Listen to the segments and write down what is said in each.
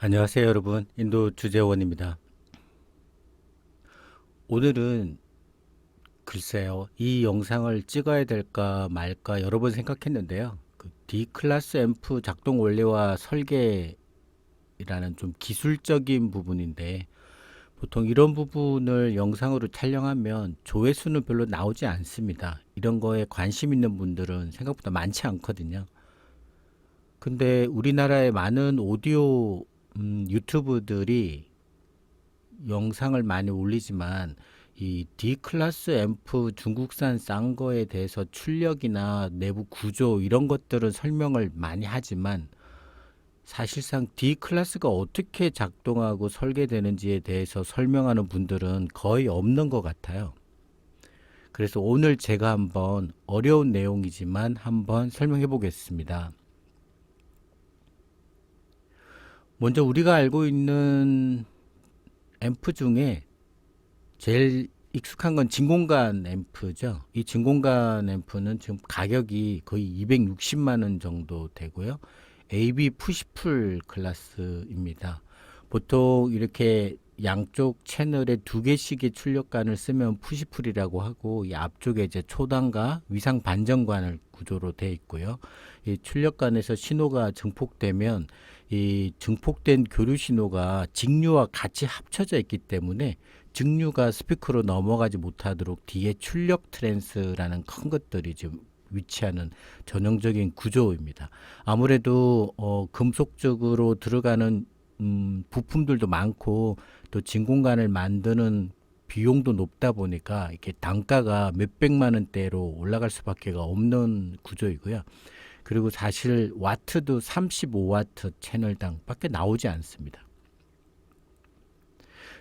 안녕하세요, 여러분. 인도 주재원입니다. 오늘은 글쎄요, 이 영상을 찍어야 될까 말까 여러 번 생각했는데요. 그 D클래스 앰프 작동 원리와 설계라는 좀 기술적인 부분인데, 보통 이런 부분을 영상으로 촬영하면 조회수는 별로 나오지 않습니다. 이런 거에 관심 있는 분들은 생각보다 많지 않거든요. 근데 우리나라의 많은 오디오 유튜브들이 영상을 많이 올리지만 이 D클래스 앰프 중국산 싼 거에 대해서 출력이나 내부 구조 이런 것들은 설명을 많이 하지만 사실상 D클래스가 어떻게 작동하고 설계되는지에 대해서 설명하는 분들은 거의 없는 것 같아요. 그래서 오늘 제가 한번 어려운 내용이지만 한번 설명해 보겠습니다. 먼저 우리가 알고 있는 앰프 중에 제일 익숙한 건 진공관 앰프죠. 이 진공관 앰프는 지금 가격이 거의 260만 원 정도 되고요. AB 푸시풀 클래스입니다. 보통 이렇게 양쪽 채널에 두 개씩의 출력관을 쓰면 푸시풀이라고 하고, 이 앞쪽에 이제 초단과 위상 반전관을 구조로 되어 있고요. 이 출력관에서 신호가 증폭되면 이 증폭된 교류 신호가 직류와 같이 합쳐져 있기 때문에 직류가 스피커로 넘어가지 못하도록 뒤에 출력 트랜스라는 큰 것들이 지금 위치하는 전형적인 구조입니다. 아무래도 금속적으로 들어가는 부품들도 많고 또 진공관을 만드는 비용도 높다 보니까 이렇게 단가가 몇백만 원대로 올라갈 수밖에 없는 구조이고요. 그리고 사실 와트도 35와트 채널당 밖에 나오지 않습니다.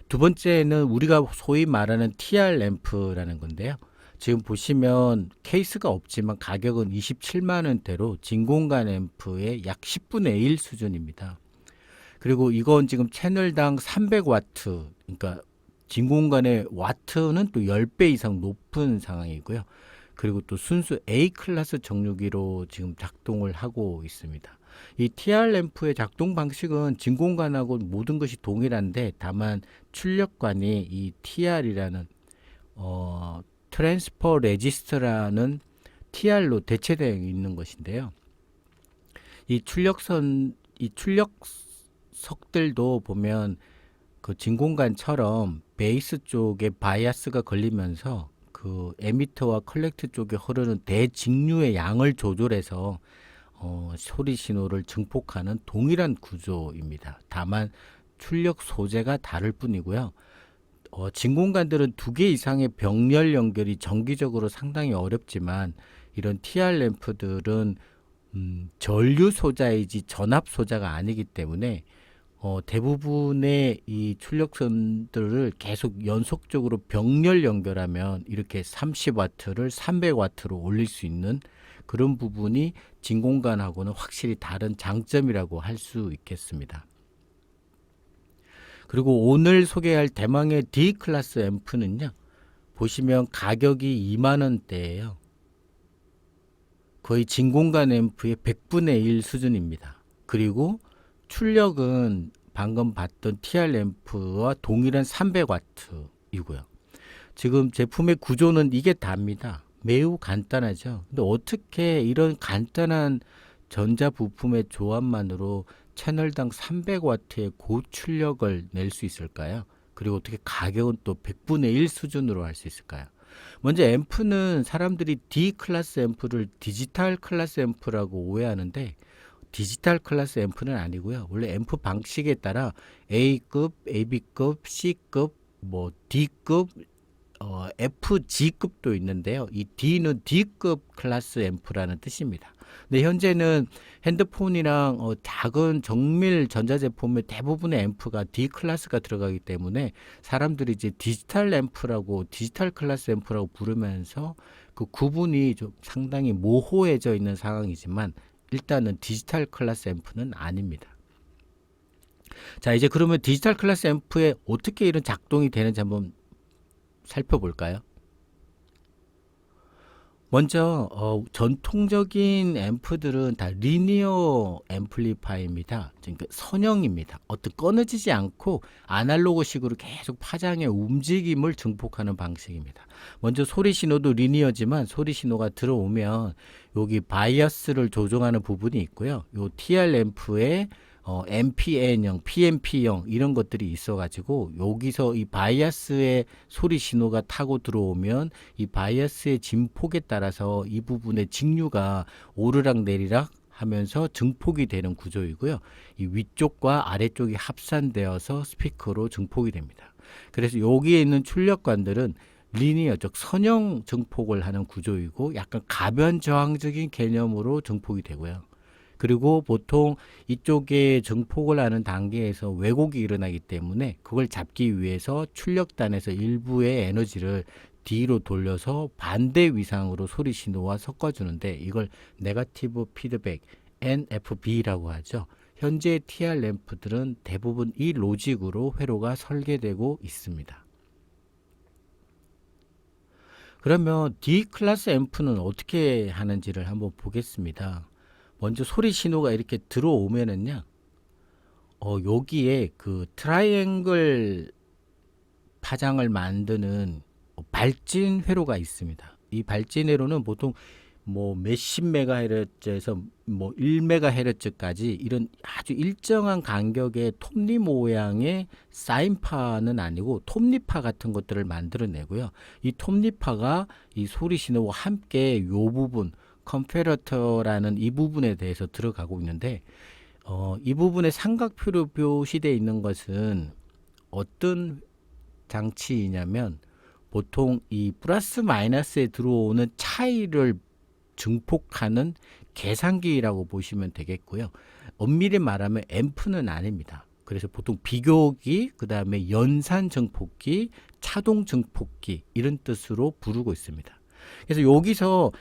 두 번째는 우리가 소위 말하는 TR 램프라는 건데요. 지금 보시면 케이스가 없지만 가격은 27만 원대로 진공관 앰프의 약 10분의 1 수준입니다. 그리고 이건 지금 채널당 300와트, 그러니까 진공관의 와트는 또 10배 이상 높은 상황이고요. 그리고 또 순수 A 클래스 정류기로 지금 작동을 하고 있습니다. 이 TR 램프의 작동 방식은 진공관하고 모든 것이 동일한데, 다만 출력관이 이 TR이라는 트랜스퍼 레지스터라는 TR로 대체되어 있는 것인데요. 이 출력석들도 보면 그 진공관처럼 베이스 쪽에 바이아스가 걸리면서 그 에미터와 컬렉터 쪽에 흐르는 대직류의 양을 조절해서 소리 신호를 증폭하는 동일한 구조입니다. 다만 출력 소재가 다를 뿐이고요. 진공관들은 두 개 이상의 병렬 연결이 정기적으로 상당히 어렵지만 이런 TR 램프들은 전류 소자이지 전압 소자가 아니기 때문에 대부분의 이 출력선들을 계속 연속적으로 병렬 연결하면 이렇게 30와트를 300와트로 올릴 수 있는 그런 부분이 진공관하고는 확실히 다른 장점이라고 할 수 있겠습니다. 그리고 오늘 소개할 대망의 D 클래스 앰프는요. 보시면 가격이 2만 원대예요. 거의 진공관 앰프의 100분의 1 수준입니다. 그리고 출력은 방금 봤던 TR 앰프와 동일한 300와트이고요. 지금 제품의 구조는 이게 답니다. 매우 간단하죠. 근데 어떻게 이런 간단한 전자 부품의 조합만으로 채널당 300와트의 고출력을 낼 수 있을까요? 그리고 어떻게 가격은 또 100분의 1 수준으로 할 수 있을까요? 먼저 앰프는 사람들이 D 클래스 앰프를 디지털 클래스 앰프라고 오해하는데, 디지털 클래스 앰프는 아니고요. 원래 앰프 방식에 따라 A급, AB급, C급, 뭐 D급, FG급도 있는데요. 이 D는 D급 클래스 앰프라는 뜻입니다. 근데 현재는 핸드폰이랑 작은 정밀 전자제품의 대부분의 앰프가 D 클래스가 들어가기 때문에 사람들이 이제 디지털 앰프라고, 디지털 클래스 앰프라고 부르면서 그 구분이 좀 상당히 모호해져 있는 상황이지만 일단은 디지털 클래스 앰프는 아닙니다. 자, 이제 그러면 디지털 클래스 앰프에 어떻게 이런 작동이 되는지 한번 살펴볼까요? 먼저 전통적인 앰프들은 다 리니어 앰플리파이입니다. 그러니까 선형입니다. 어떤 끊어지지 않고 아날로그식으로 계속 파장의 움직임을 증폭하는 방식입니다. 먼저 소리 신호도 리니어지만 소리 신호가 들어오면 여기 바이어스를 조정하는 부분이 있고요. 요 TR 앰프에 MPN형, PMP형 이런 것들이 있어가지고 여기서 이 바이어스의 소리 신호가 타고 들어오면 이 바이어스의 진폭에 따라서 이 부분의 직류가 오르락 내리락 하면서 증폭이 되는 구조이고요. 이 위쪽과 아래쪽이 합산되어서 스피커로 증폭이 됩니다. 그래서 여기에 있는 출력관들은 리니어 즉 선형 증폭을 하는 구조이고 약간 가변 저항적인 개념으로 증폭이 되고요. 그리고 보통 이쪽에 증폭을 하는 단계에서 왜곡이 일어나기 때문에 그걸 잡기 위해서 출력단에서 일부의 에너지를 D로 돌려서 반대 위상으로 소리 신호와 섞어주는데 이걸 네거티브 피드백 NFB라고 하죠. 현재 TR 램프들은 대부분 이 로직으로 회로가 설계되고 있습니다. 그러면 D 클래스 앰프는 어떻게 하는지를 한번 보겠습니다. 먼저 소리 신호가 이렇게 들어오면은요, 여기에 그 트라이앵글 파장을 만드는 발진 회로가 있습니다. 이 발진 회로는 보통 뭐 몇십 메가헤르츠에서 뭐 1메가헤르츠까지 이런 아주 일정한 간격의 톱니 모양의 사인파는 아니고 톱니파 같은 것들을 만들어내고요. 이 톱니파가 이 소리 신호와 함께 요 부분 컴페러터라는 이 부분에 대해서 들어가고 있는데 이 부분에 삼각표로 표시되어 있는 것은 어떤 장치이냐면 보통 이 플러스 마이너스에 들어오는 차이를 증폭하는 계산기라고 보시면 되겠고요. 엄밀히 말하면 앰프는 아닙니다. 그래서 보통 비교기, 그 다음에 연산 증폭기, 차동 증폭기 이런 뜻으로 부르고 있습니다. 그래서 여기서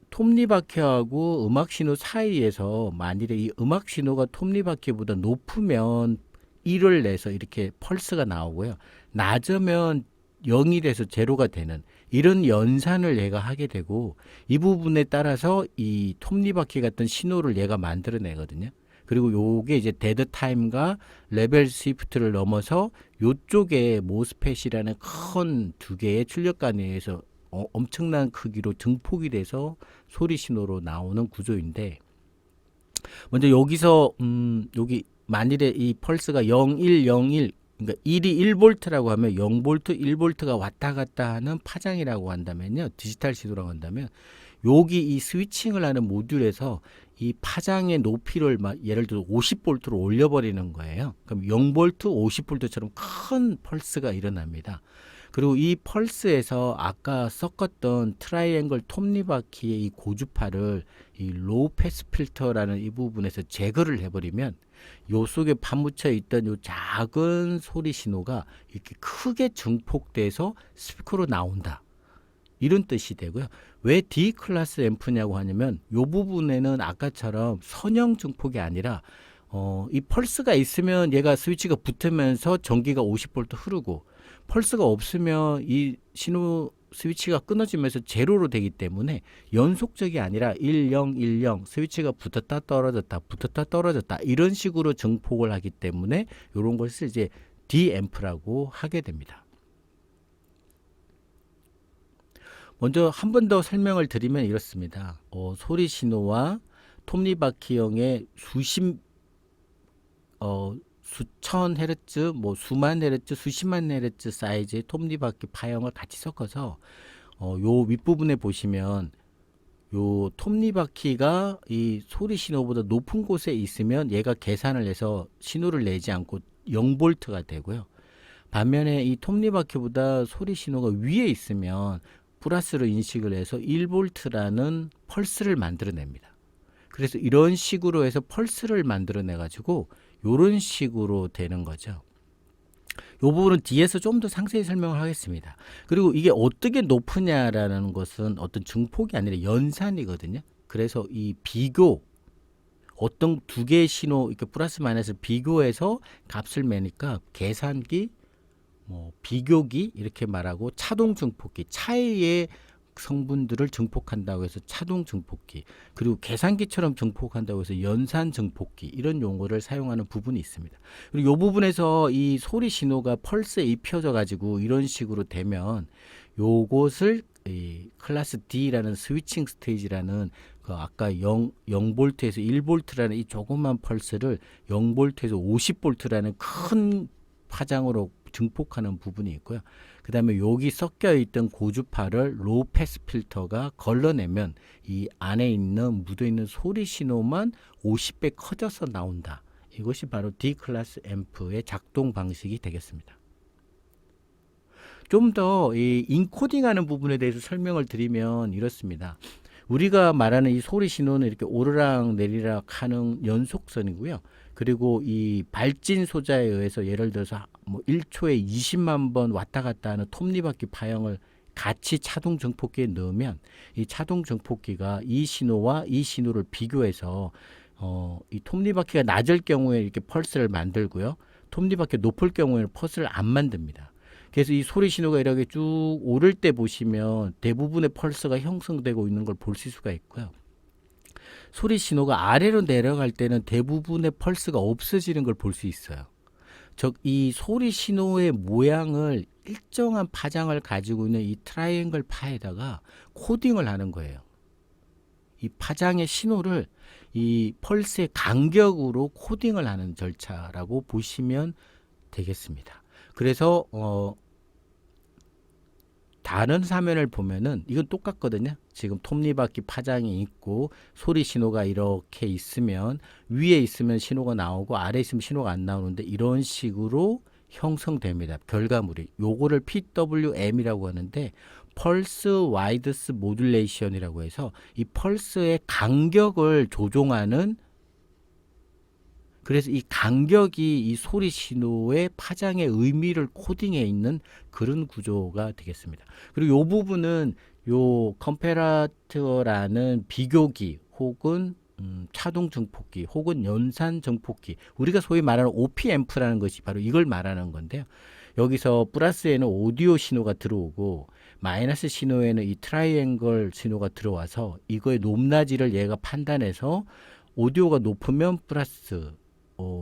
톱니바퀴하고 음악 신호 사이에서 만일에 이 음악 신호가 톱니바퀴보다 높으면 1을 내서 이렇게 펄스가 나오고요. 낮으면 0이 돼서 제로가 되는 이런 연산을 얘가 하게 되고 이 부분에 따라서 이 톱니바퀴 같은 신호를 얘가 만들어내거든요. 그리고 요게 이제 데드 타임과 레벨 스위프트를 넘어서 요쪽에 모스펫이라는 큰 두 개의 출력관에 의해서 엄청난 크기로 증폭이 돼서 소리 신호로 나오는 구조인데 먼저 여기서 여기 만일에 이 펄스가 0101 그러니까 1이 1볼트라고 하면 0볼트, 1볼트가 왔다 갔다 하는 파장이라고 한다면요. 디지털 시도라고 한다면 여기 이 스위칭을 하는 모듈에서 이 파장의 높이를 예를 들어 50볼트로 올려버리는 거예요. 그럼 0볼트, 50볼트처럼 큰 펄스가 일어납니다. 그리고 이 펄스에서 아까 섞었던 트라이앵글 톱니바퀴의 이 고주파를 이 로우 패스 필터라는 이 부분에서 제거를 해버리면 요 속에 파묻혀 있던 요 작은 소리 신호가 이렇게 크게 증폭돼서 스피커로 나온다. 이런 뜻이 되고요. 왜 D 클래스 앰프냐고 하냐면 요 부분에는 아까처럼 선형 증폭이 아니라 이 펄스가 있으면 얘가 스위치가 붙으면서 전기가 50V 흐르고 펄스가 없으면 이 신호 스위치가 끊어지면서 제로로 되기 때문에 연속적이 아니라 10, 10 스위치가 붙었다 떨어졌다 붙었다 떨어졌다 이런 식으로 증폭을 하기 때문에 이런 것을 이제 D앰프라고 하게 됩니다. 먼저 한 번 더 설명을 드리면 이렇습니다. 소리 신호와 톱니바퀴형의 수천 헤르츠, 뭐 수만 헤르츠, 수십만 헤르츠 사이즈의 톱니바퀴 파형을 같이 섞어서 요 윗부분에 보시면 요 톱니바퀴가 이 소리 신호보다 높은 곳에 있으면 얘가 계산을 해서 신호를 내지 않고 0볼트가 되고요. 반면에 이 톱니바퀴보다 소리 신호가 위에 있으면 플러스로 인식을 해서 1볼트라는 펄스를 만들어냅니다. 그래서 이런 식으로 해서 펄스를 만들어내 가지고 요런 식으로 되는 거죠. 요 부분은 뒤에서 좀 더 상세히 설명을 하겠습니다. 그리고 이게 어떻게 높으냐라는 것은 어떤 증폭이 아니라 연산이거든요. 그래서 이 비교 어떤 두 개의 신호 이렇게 플러스 마이너스 비교해서 값을 매니까 계산기 뭐 비교기 이렇게 말하고 차동 증폭기 차이의 성분들을 증폭한다고 해서 차동 증폭기, 그리고 계산기처럼 증폭한다고 해서 연산 증폭기, 이런 용어를 사용하는 부분이 있습니다. 그리고 이 부분에서 이 소리 신호가 펄스에 입혀져 가지고 이런 식으로 되면 요것을 이 클래스 D라는 스위칭 스테이지라는 그 아까 0볼트에서 1볼트라는 이 조그만 펄스를 0볼트에서 50볼트라는 큰 파장으로 증폭하는 부분이 있고요. 그 다음에 여기 섞여 있던 고주파를 로우 패스 필터가 걸러내면 이 안에 있는 묻어 있는 소리 신호만 50배 커져서 나온다. 이것이 바로 D 클래스 앰프의 작동 방식이 되겠습니다. 좀 더 이 인코딩하는 부분에 대해서 설명을 드리면 이렇습니다. 우리가 말하는 이 소리 신호는 이렇게 오르락 내리락 하는 연속선이고요. 그리고 이 발진 소자에 의해서 예를 들어서 뭐 1초에 20만 번 왔다 갔다 하는 톱니바퀴 파형을 같이 차동 증폭기에 넣으면 이 차동 증폭기가 이 신호와 이 신호를 비교해서 이 톱니바퀴가 낮을 경우에 이렇게 펄스를 만들고요. 톱니바퀴가 높을 경우에는 펄스를 안 만듭니다. 그래서 이 소리 신호가 이렇게 쭉 오를 때 보시면 대부분의 펄스가 형성되고 있는 걸 보실 수가 있고요. 소리 신호가 아래로 내려갈 때는 대부분의 펄스가 없어지는 걸 볼 수 있어요. 즉, 이 소리 신호의 모양을 일정한 파장을 가지고 있는 이 트라이앵글 파에다가 코딩을 하는 거예요. 이 파장의 신호를 이 펄스의 간격으로 코딩을 하는 절차라고 보시면 되겠습니다. 그래서 다른 화면을 보면은 이건 똑같거든요. 지금 톱니바퀴 파장이 있고 소리 신호가 이렇게 있으면 위에 있으면 신호가 나오고 아래에 있으면 신호가 안 나오는데 이런 식으로 형성됩니다. 결과물이. 요거를 PWM이라고 하는데 펄스 와이드스 모듈레이션이라고 해서 이 펄스의 간격을 조종하는, 그래서 이 간격이 이 소리 신호의 파장의 의미를 코딩해 있는 그런 구조가 되겠습니다. 그리고 이 부분은 요 컴패라터라는 비교기 혹은 차동 증폭기 혹은 연산 증폭기, 우리가 소위 말하는 OP-앰프라는 것이 바로 이걸 말하는 건데요. 여기서 플러스에는 오디오 신호가 들어오고 마이너스 신호에는 이 트라이앵글 신호가 들어와서 이거의 높낮이를 얘가 판단해서 오디오가 높으면 플러스,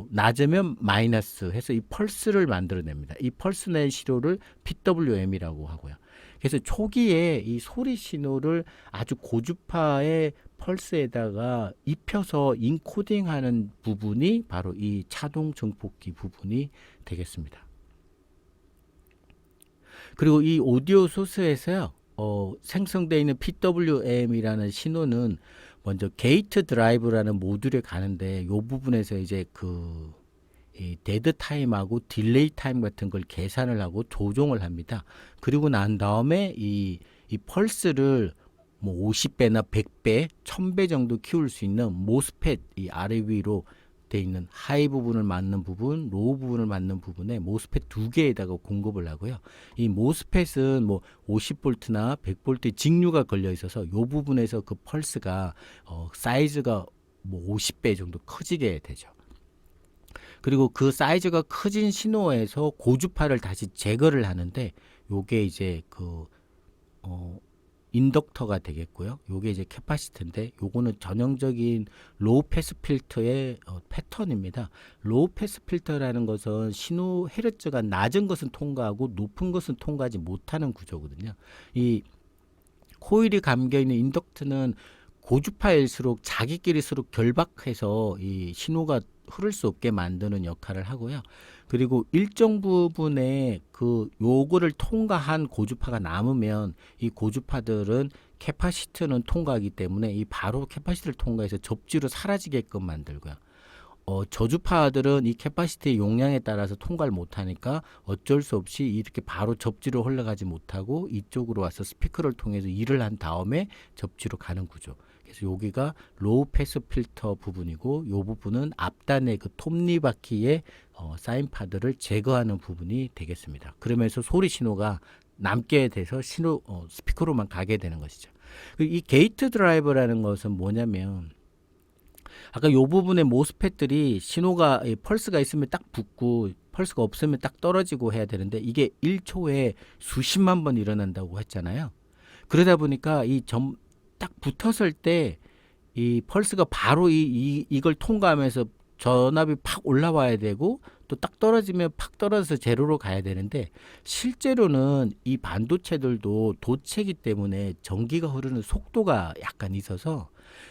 낮으면 마이너스 해서 이 펄스를 만들어냅니다. 이 펄스 낸 신호를 PWM이라고 하고요. 그래서 초기에 이 소리 신호를 아주 고주파의 펄스에다가 입혀서 인코딩하는 부분이 바로 이 차동 증폭기 부분이 되겠습니다. 그리고 이 오디오 소스에서요, 생성되어 있는 PWM이라는 신호는 먼저 게이트 드라이브라는 모듈에 가는데 이 부분에서 이제 이 데드 타임하고 딜레이 타임 같은 걸 계산을 하고 조종을 합니다. 그리고 난 다음에 이 펄스를 뭐 50배나 100배, 1000배 정도 키울 수 있는 모스펫, 이 아래 위로 돼 있는 하이 부분을 맞는 부분, 로우 부분을 맞는 부분에 모스펫 2개에다가 공급을 하고요. 이 모스펫은 뭐 50볼트나 100볼트의 직류가 걸려 있어서 이 부분에서 그 펄스가 사이즈가 뭐 50배 정도 커지게 되죠. 그리고 그 사이즈가 커진 신호에서 고주파를 다시 제거를 하는데 요게 이제 인덕터가 되겠고요. 요게 이제 캐파시터인데 요거는 전형적인 로우 패스 필터의 패턴입니다. 로우 패스 필터라는 것은 신호 헤르츠가 낮은 것은 통과하고 높은 것은 통과하지 못하는 구조거든요. 이 코일이 감겨 있는 인덕터는 고주파일수록 자기끼리 서로 결박해서 이 신호가 흐를 수 없게 만드는 역할을 하고요. 그리고 일정 부분에 요거를 통과한 고주파가 남으면 이 고주파들은 캐파시터는 통과하기 때문에 이 바로 캐파시터를 통과해서 접지로 사라지게끔 만들고요. 저주파들은 이 캐파시티의 용량에 따라서 통과를 못하니까 어쩔 수 없이 이렇게 바로 접지로 흘러가지 못하고 이쪽으로 와서 스피커를 통해서 일을 한 다음에 접지로 가는 구조. 그래서 여기가 로우 패스 필터 부분이고 이 부분은 앞단의 그 톱니바퀴의 사인파들을 제거하는 부분이 되겠습니다. 그러면서 소리 신호가 남게 돼서 스피커로만 가게 되는 것이죠. 이 게이트 드라이버라는 것은 뭐냐면 아까 요 부분의 모스펫들이 신호가 펄스가 있으면 딱 붙고 펄스가 없으면 딱 떨어지고 해야 되는데 이게 1초에 수십만 번 일어난다고 했잖아요. 그러다 보니까 이 점 딱 붙었을 때 이 펄스가 바로 이걸 통과하면서 전압이 팍 올라와야 되고 또 딱 떨어지면 팍 떨어져서 제로로 가야 되는데, 실제로는 이 반도체들도 도체이기 때문에 전기가 흐르는 속도가 약간 있어서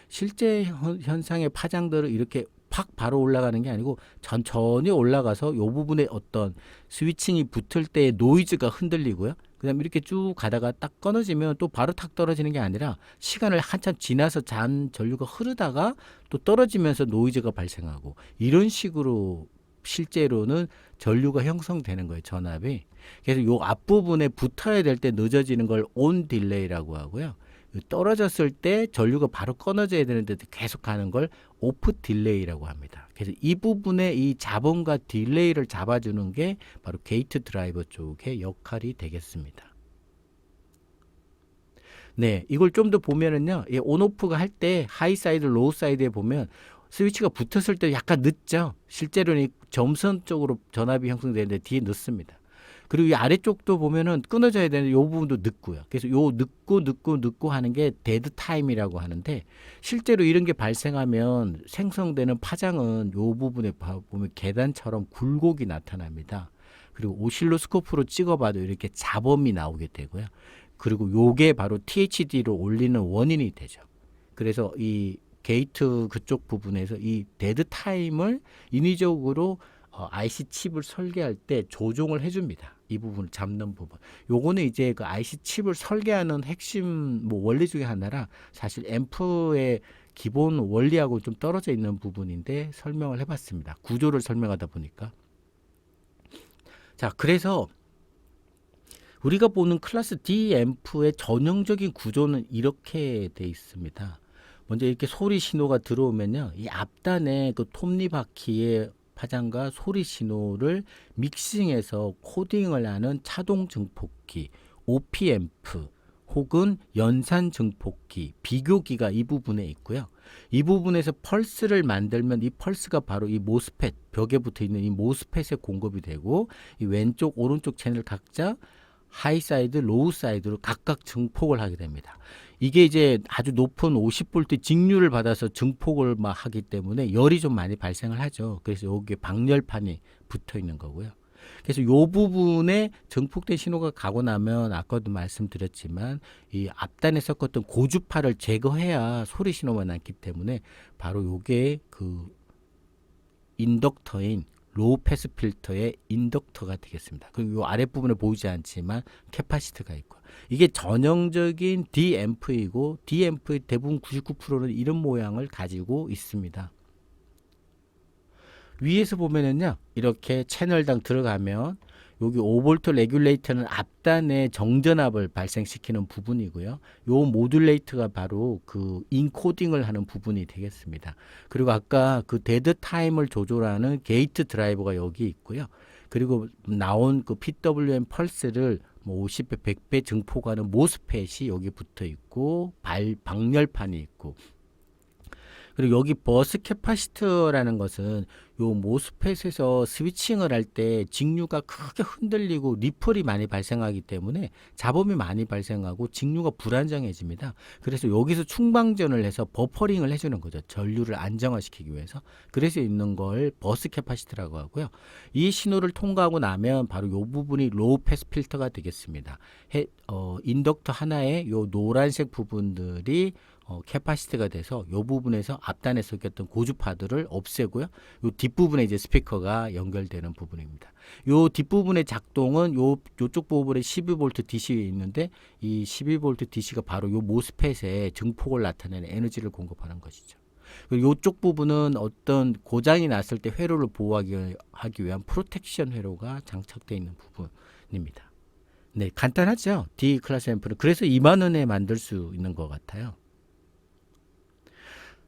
실제 현상의 파장들을 이렇게 팍 바로 올라가는 게 아니고 천천히 올라가서 요 부분에 어떤 스위칭이 붙을 때 노이즈가 흔들리고요. 그다음에 이렇게 쭉 가다가 딱 끊어지면 또 바로 탁 떨어지는 게 아니라 시간을 한참 지나서 잔 전류가 흐르다가 또 떨어지면서 노이즈가 발생하고, 이런 식으로 실제로는 전류가 형성되는 거예요, 전압이. 그래서 요 앞부분에 붙어야 될 때 늦어지는 걸 온 딜레이라고 하고요. 떨어졌을 때 전류가 바로 끊어져야 되는데 계속 가는 걸 오프 딜레이라고 합니다. 그래서 이 부분에 이 잡음과 딜레이를 잡아주는 게 바로 게이트 드라이버 쪽의 역할이 되겠습니다. 네, 이걸 좀 더 보면은요, 이 온오프가 할 때 하이 사이드, 로우 사이드에 보면 스위치가 붙었을 때 약간 늦죠. 실제로는 이 점선 쪽으로 전압이 형성되는데 뒤에 늦습니다. 그리고 이 아래쪽도 보면은 끊어져야 되는데 이 부분도 늦고요. 그래서 요 늦고 하는 게 데드 타임이라고 하는데, 실제로 이런 게 발생하면 생성되는 파장은 요 부분에 보면 계단처럼 굴곡이 나타납니다. 그리고 오실로스코프로 찍어봐도 이렇게 잡음이 나오게 되고요. 그리고 요게 바로 THD로 올리는 원인이 되죠. 그래서 이 게이트 그쪽 부분에서 이 데드 타임을 인위적으로 IC 칩을 설계할 때 조종을 해줍니다. 이 부분을 잡는 부분. 요거는 이제 그 IC 칩을 설계하는 핵심 뭐 원리 중에 하나라, 사실 앰프의 기본 원리하고 좀 떨어져 있는 부분인데 설명을 해봤습니다. 구조를 설명하다 보니까. 자, 그래서 우리가 보는 클래스 D 앰프의 전형적인 구조는 이렇게 돼 있습니다. 먼저 이렇게 소리 신호가 들어오면요, 이 앞단에 그 톱니바퀴의 파장과 소리 신호를 믹싱해서 코딩을 하는 차동 증폭기, OP 앰프 혹은 연산 증폭기, 비교기가 이 부분에 있고요. 이 부분에서 펄스를 만들면 이 펄스가 바로 이 모스펫, 벽에 붙어 있는 이 모스펫에 공급이 되고, 이 왼쪽 오른쪽 채널 각자 하이 사이드, 로우 사이드로 각각 증폭을 하게 됩니다. 이게 이제 아주 높은 50V 직류를 받아서 증폭을 막 하기 때문에 열이 좀 많이 발생을 하죠. 그래서 여기에 방열판이 붙어 있는 거고요. 그래서 요 부분에 증폭된 신호가 가고 나면 아까도 말씀드렸지만 이 앞단에 섞었던 고주파를 제거해야 소리 신호가 남기 때문에 바로 요게 그 인덕터인 로우 패스 필터의 인덕터가 되겠습니다. 그리고 이 아랫부분에 보이지 않지만 캐파시터가 있고, 이게 전형적인 D 앰프이고 D 앰프의 대부분 99%는 이런 모양을 가지고 있습니다. 위에서 보면은요, 이렇게 채널당 들어가면 여기 5V 레귤레이터는 앞단에 정전압을 발생시키는 부분이고요. 요 모듈레이터가 바로 그 인코딩을 하는 부분이 되겠습니다. 그리고 아까 그 데드 타임을 조절하는 게이트 드라이버가 여기 있고요. 그리고 나온 그 PWM 펄스를 뭐 50배, 100배 증폭하는 모스펫이 여기 붙어 있고, 방열판이 있고, 그리고 여기 버스 캐파시터라는 것은 요 모스펫에서 스위칭을 할 때 직류가 크게 흔들리고 리플이 많이 발생하기 때문에 잡음이 많이 발생하고 직류가 불안정해집니다. 그래서 여기서 충방전을 해서 버퍼링을 해주는 거죠. 전류를 안정화시키기 위해서. 그래서 있는 걸 버스 캐파시터라고 하고요. 이 신호를 통과하고 나면 바로 요 부분이 로우 패스 필터가 되겠습니다. 인덕터 하나에 요 노란색 부분들이 캐파시티가 돼서 이 부분에서 앞단에 섞였던 고주파들을 없애고요. 이 뒷부분에 이제 스피커가 연결되는 부분입니다. 이 뒷부분의 작동은 요쪽 부분에 12V DC 있는데, 이 12V DC가 바로 이 모스펫에 증폭을 나타내는 에너지를 공급하는 것이죠. 그리고 이쪽 부분은 어떤 고장이 났을 때 회로를 보호하기 위한 프로텍션 회로가 장착되어 있는 부분입니다. 네, 간단하죠. D 클래스 앰프는. 그래서 2만 원에 만들 수 있는 것 같아요.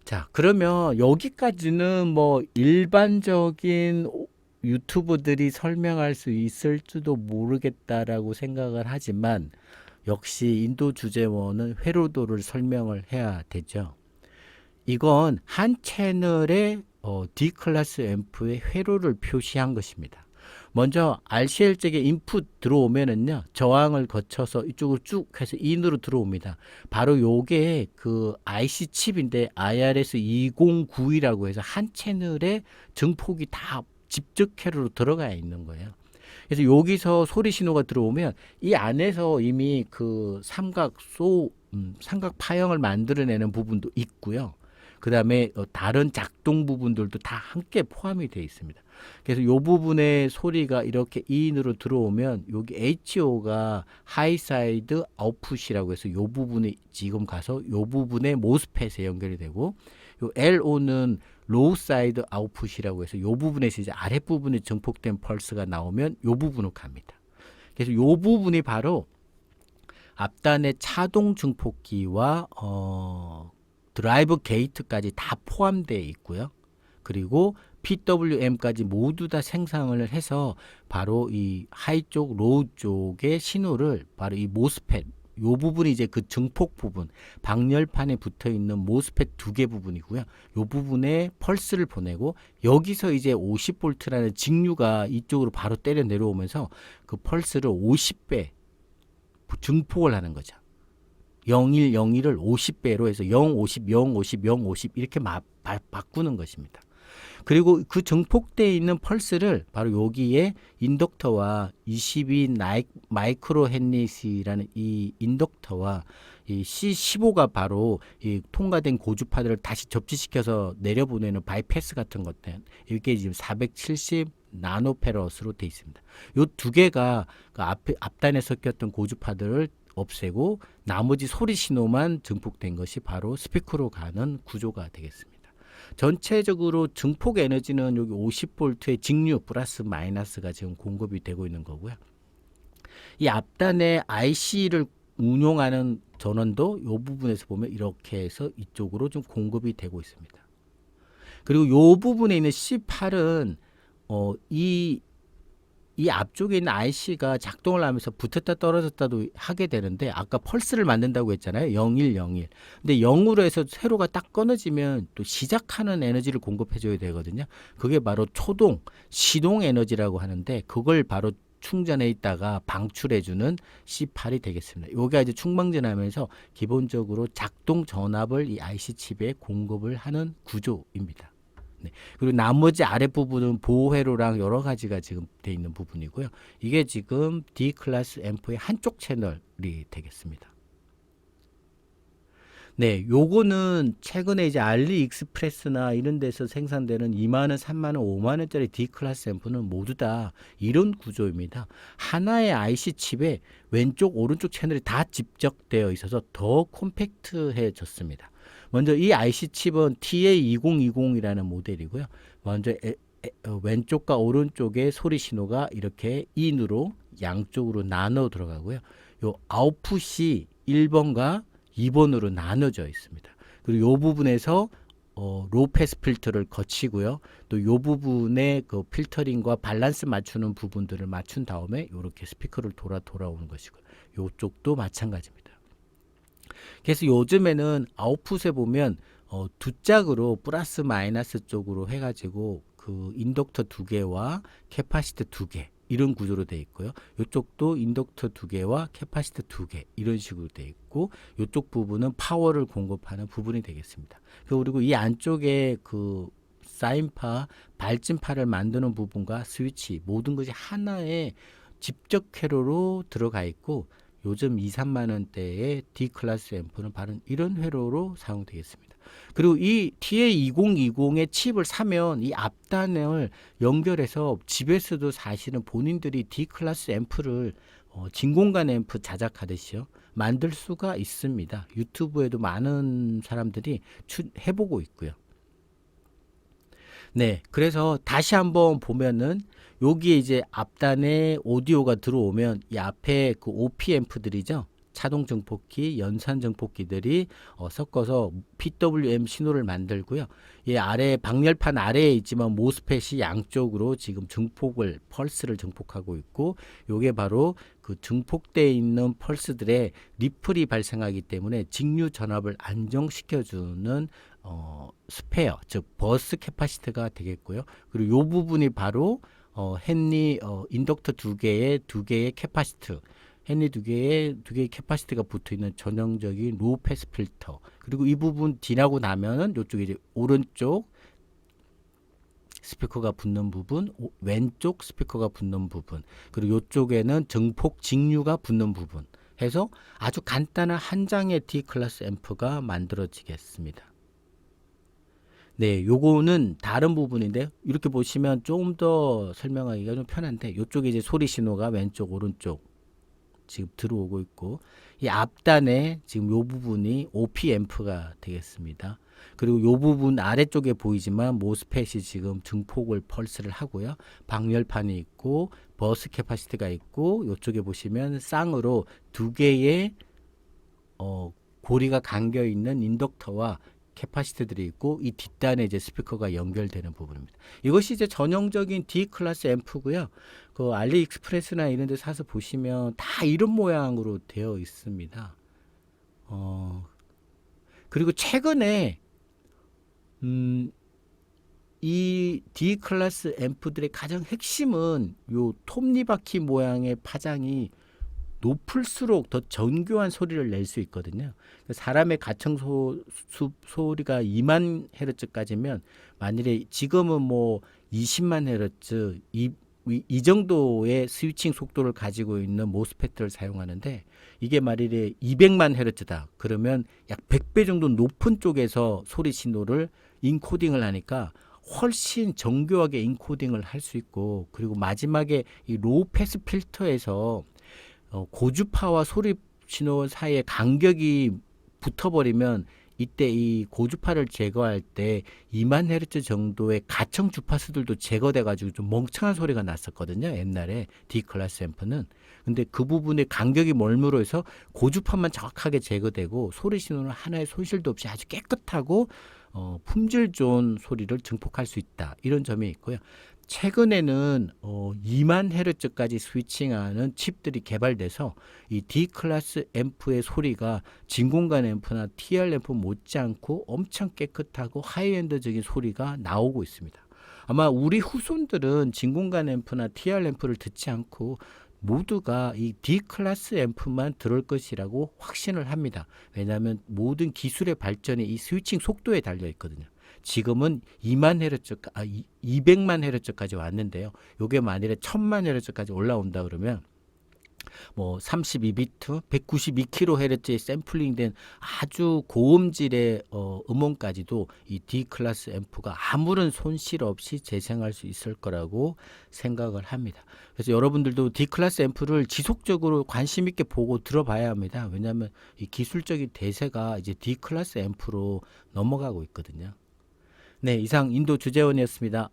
자, 그러면 여기까지는 뭐 일반적인 유튜브들이 설명할 수 있을지도 모르겠다라고 생각을 하지만, 역시 인도 주재원은 회로도를 설명을 해야 되죠. 이건 한 채널의 D 클래스 앰프의 회로를 표시한 것입니다. 먼저 RCL 쪽에 인풋 들어오면은요, 저항을 거쳐서 이쪽으로 쭉 해서 인으로 들어옵니다. 바로 요게 그 IC 칩인데 IRS209이라고 해서 한 채널에 증폭이 다 직접 회로로 들어가 있는 거예요. 그래서 여기서 소리 신호가 들어오면 이 안에서 이미 그 삼각 파형을 만들어내는 부분도 있고요. 그 다음에 다른 작동 부분들도 다 함께 포함이 되어 있습니다. 그래서 이 부분의 소리가 이렇게 인으로 들어오면 여기 HO가 하이사이드 아웃풋이라고 해서 이 부분이 지금 가서 이 부분의 모스펫에 연결이 되고, 요 LO는 로우 사이드 아웃풋이라고 해서 이 부분에서 이제 아랫부분에 증폭된 펄스가 나오면 이 부분으로 갑니다. 그래서 이 부분이 바로 앞단의 차동 증폭기와 드라이브 게이트까지 다 포함되어 있고요. 그리고 PWM까지 모두 다 생성을 해서 바로 이 하이 쪽, 로우 쪽의 신호를 바로 이 모스펫, 요 부분이 이제 그 증폭 부분, 방열판에 붙어 있는 모스펫 두 개 부분이고요. 요 부분에 펄스를 보내고 여기서 이제 50V라는 직류가 이쪽으로 바로 때려 내려오면서 그 펄스를 50배 증폭을 하는 거죠. 01, 01을 50배로 해서 0, 50, 0, 50, 0, 50 이렇게 바꾸는 것입니다. 그리고 그 증폭되어 있는 펄스를 바로 여기에 인덕터와 22 마이크로 헨리시라는 이 인덕터와 이 C15가 바로 이 통과된 고주파들을 다시 접지시켜서 내려보내는 바이패스 같은 것들, 이게 지금 470 나노페럿으로 되어 있습니다. 이 두 개가 그 앞단에 섞였던 고주파들을 없애고 나머지 소리 신호만 증폭된 것이 바로 스피커로 가는 구조가 되겠습니다. 전체적으로 증폭 에너지는 여기 50V의 직류 플러스 마이너스가 지금 공급이 되고 있는 거고요. 이 앞단에 IC를 운용하는 전원도 이 부분에서 보면 이렇게 해서 이쪽으로 좀 공급이 되고 있습니다. 그리고 이 부분에 있는 C8은 이 앞쪽에 있는 IC가 작동을 하면서 붙었다 떨어졌다도 하게 되는데, 아까 펄스를 만든다고 했잖아요. 01, 01. 근데 0으로 해서 세로가 딱 끊어지면 또 시작하는 에너지를 공급해줘야 되거든요. 그게 바로 초동, 시동 에너지라고 하는데, 그걸 바로 충전해 있다가 방출해주는 C8이 되겠습니다. 여기가 이제 충방전하면서 기본적으로 작동 전압을 이 IC 칩에 공급을 하는 구조입니다. 네. 그리고 나머지 아랫부분은 보호회로랑 여러 가지가 지금 돼 있는 부분이고요. 이게 지금 D 클래스 앰프의 한쪽 채널이 되겠습니다. 네, 요거는 최근에 이제 알리익스프레스나 이런 데서 생산되는 2만원, 3만원, 5만원짜리 D 클래스 앰프는 모두 다 이런 구조입니다. 하나의 IC 칩에 왼쪽, 오른쪽 채널이 다 집적되어 있어서 더 콤팩트해졌습니다. 먼저 이 IC 칩은 TA2020이라는 모델이고요. 먼저 왼쪽과 오른쪽의 소리 신호가 이렇게 인으로 양쪽으로 나눠 들어가고요. 요 아웃풋이 1번과 2번으로 나눠져 있습니다. 그리고 이 부분에서 로우 패스 필터를 거치고요. 또 이 부분에 그 필터링과 밸런스 맞추는 부분들을 맞춘 다음에 이렇게 스피커를 돌아오는 것이고요. 이쪽도 마찬가지입니다. 그래서 요즘에는 아웃풋에 보면 두 짝으로 플러스 마이너스 쪽으로 해가지고 그 인덕터 두 개와 캐파시터 두 개 이런 구조로 되어 있고요. 이쪽도 인덕터 두 개와 캐파시터 두 개 이런 식으로 되어 있고, 이쪽 부분은 파워를 공급하는 부분이 되겠습니다. 그리고 이 안쪽에 그 사인파, 발진파를 만드는 부분과 스위치 모든 것이 하나의 직접 회로로 들어가 있고, 요즘 2, 3만 원대의 D 클래스 앰프는 바로 이런 회로로 사용되겠습니다. 그리고 이 TA2020의 칩을 사면 이 앞단을 연결해서 집에서도 사실은 본인들이 D 클래스 앰프를 진공관 앰프 자작하듯이요 만들 수가 있습니다. 유튜브에도 많은 사람들이 해보고 있고요. 네, 그래서 다시 한번 보면은 여기에 이제 앞단에 오디오가 들어오면 이 앞에 그 OP 앰프들이죠. 차동 증폭기, 연산 증폭기들이 섞어서 PWM 신호를 만들고요. 이 아래 방열판 아래에 있지만 모스펫이 양쪽으로 지금 펄스를 증폭하고 있고, 요게 바로 그 증폭되어 있는 펄스들의 리플이 발생하기 때문에 직류 전압을 안정시켜주는 스페어, 즉 버스 캐파시터가 되겠고요. 그리고 요 부분이 바로 헨리 인덕터 두 개의 캐파시터, 헨리 두 개의 캐파시티가 붙어 있는 전형적인 로우 패스 필터. 그리고 이 부분 지나고 나면은 요쪽에 이제 오른쪽 스피커가 붙는 부분, 왼쪽 스피커가 붙는 부분, 그리고 요쪽에는 증폭 직류가 붙는 부분 해서 아주 간단한 한 장의 D 클래스 앰프가 만들어지겠습니다. 네, 요거는 다른 부분인데 이렇게 보시면 좀 더 설명하기가 좀 편한데, 요쪽에 이제 소리 신호가 왼쪽 오른쪽 지금 들어오고 있고, 이 앞단에 지금 요 부분이 OP 앰프가 되겠습니다. 그리고 요 부분 아래쪽에 보이지만 모스펫이 지금 증폭을 펄스를 하고요. 방열판이 있고 버스 캐파시티가 있고, 요쪽에 보시면 쌍으로 두 개의 고리가 감겨 있는 인덕터와 캐파시티들이 있고, 이 뒷단에 이제 스피커가 연결되는 부분입니다. 이것이 이제 전형적인 D 클래스 앰프고요. 그 알리익스프레스나 이런 데 사서 보시면 다 이런 모양으로 되어 있습니다. 그리고 최근에 이 D 클래스 앰프들의 가장 핵심은 요 톱니바퀴 모양의 파장이 높을수록 더 정교한 소리를 낼 수 있거든요. 사람의 가청 소리가 2만 헤르츠까지면, 만일에 지금은 뭐 20만 헤르츠 이 정도의 스위칭 속도를 가지고 있는 모스펫을 사용하는데, 이게 만일에 200만 헤르츠다 그러면 약 100배 정도 높은 쪽에서 소리 신호를 인코딩을 하니까 훨씬 정교하게 인코딩을 할 수 있고, 그리고 마지막에 이 로우 패스 필터에서 고주파와 소리 신호 사이에 간격이 붙어버리면, 이때 이 고주파를 제거할 때 2만 헤르츠 정도의 가청 주파수들도 제거돼 가지고 좀 멍청한 소리가 났었거든요, 옛날에 D 클래스 앰프는. 근데 그 부분에 간격이 멀므로 해서 고주파만 정확하게 제거되고 소리 신호는 하나의 손실도 없이 아주 깨끗하고 품질 좋은 소리를 증폭할 수 있다, 이런 점이 있고요. 최근에는 2만 헤르츠까지 스위칭하는 칩들이 개발돼서 이 D 클래스 앰프의 소리가 진공관 앰프나 TR 앰프 못지않고 엄청 깨끗하고 하이엔드적인 소리가 나오고 있습니다. 아마 우리 후손들은 진공관 앰프나 TR 앰프를 듣지 않고 모두가 이 D 클래스 앰프만 들을 것이라고 확신을 합니다. 왜냐하면 모든 기술의 발전이 이 스위칭 속도에 달려 있거든요. 지금은 2만 헤르츠, 200만 헤르츠까지 왔는데요. 요게 만일에 1000만 헤르츠까지 올라온다 그러면 뭐 32비트, 192kHz의 샘플링된 아주 고음질의 음원까지도 이 D 클래스 앰프가 아무런 손실 없이 재생할 수 있을 거라고 생각을 합니다. 그래서 여러분들도 D 클래스 앰프를 지속적으로 관심 있게 보고 들어봐야 합니다. 왜냐하면 이 기술적인 대세가 이제 D 클래스 앰프로 넘어가고 있거든요. 네, 이상 인도 주재원이었습니다.